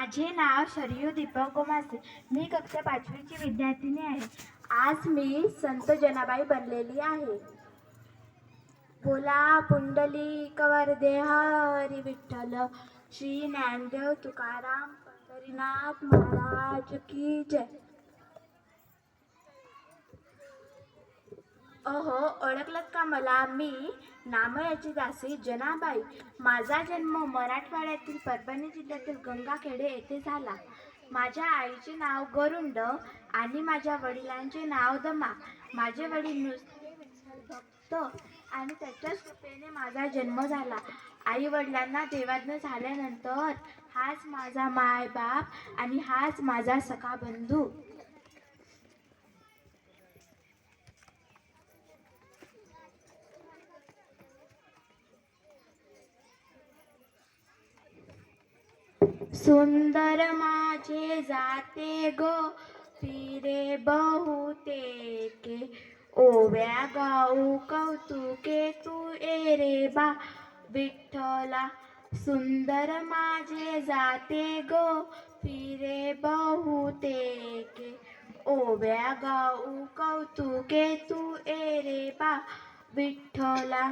माझे नाव शरयू दीपक गोमासे. मी कक्षा 5वीची विद्यार्थिनी आहे. आज मी संत जनाबाई बनलेली आहे. बोला पुंडलिक वरदे हरी विठ्ठल, श्री ज्ञानदेव तुकाराम पंढरीनाथ महाराज की जय. अहो, ओळखलत का मला? मी नामयाची दासी जनाबाई. माझा जन्म मराठवाड्यातील परभणी जिल्ह्यातील गंगाखेडे येथे झाला. माझ्या आईचे नाव गरुंड आणि माझ्या वडिलांचे नाव दमा. माझे वडील नुसते विठ्ठल भक्त आणि त्याच्याच कृपेने माझा जन्म झाला. आई वडिलांना देवाज्ञ झाल्यानंतर हाच माझा मायबाप आणि हाच माझा सखा बंधू. सुंदर माझे जाते गो पिरे बहुतेके, ओव्या गाऊ कौतुके तू रे बा विठ्ठला. सुंदर माझे जाते गो पिरे बहुतेके, ओव्या गाऊ कौतुके तू रे बा विठ्ठला.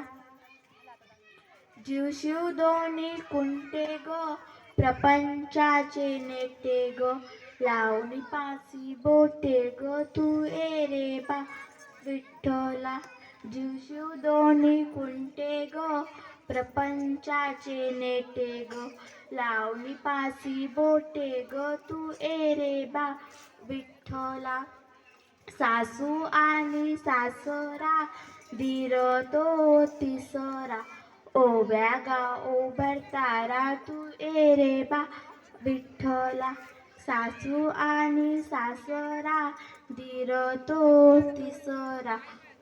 जीव शिव दोन्ही कुंटे ग प्रपंचाचे नेटे ग, लावणी पासी बोटे ग तू रे बा विठ्ठला. जीव शिव दोन्ही कुंटे ग प्रपंचाचे नेटे ग, लावणी पासी बोटे ग तू रे बा विठ्ठला. सासू आणि सासरा दीर तो तिसरा, ओव्या गाओ भरतारा तू रे बा विठ्ठला. सासू आणि सासरा दीर तो तिसरा,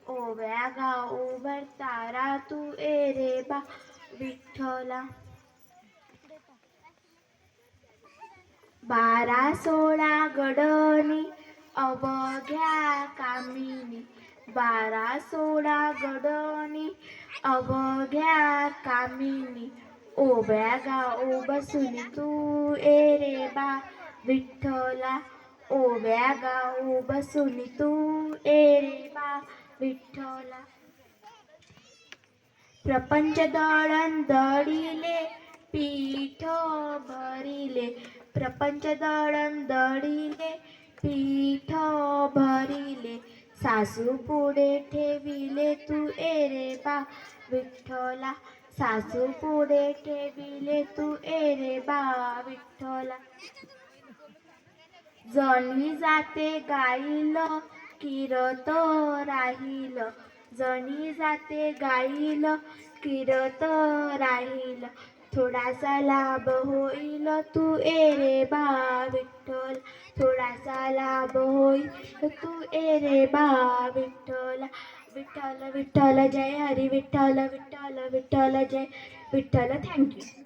ओव्या गाओ भरतारा तू रे बा विठ्ठला. 12-16 गडणी अवघ्या कामिनी, 12-16 गडणी अवघ्या कामिनी, ओव्या गाओ बसुनी तू रे बा विठ्ठला. ओव्या गाओ बसुनी तू रे बा विठ्ठला. प्रपंच दळण दळिले पीठ भरिले, प्रपंच दळण दळिले पीठ भरिले, सासू पुढे ठेविले तू रे बा विठ्ठला. सासू पुढे ठेविले तू रे बा विठ्ठला. जणी जाते गाईल किरत राहील, जणी जाते गाईल किरत राहील, थोडासा लाभ होईल तू रे बा विठ्ठल. थोडासा लाभ होईल तू रे बा विठ्ठल. विठ्ठल विठ्ठल जय हरी विठ्ठल, विठ्ठल विठ्ठल जय विठ्ठल. थँक्यू.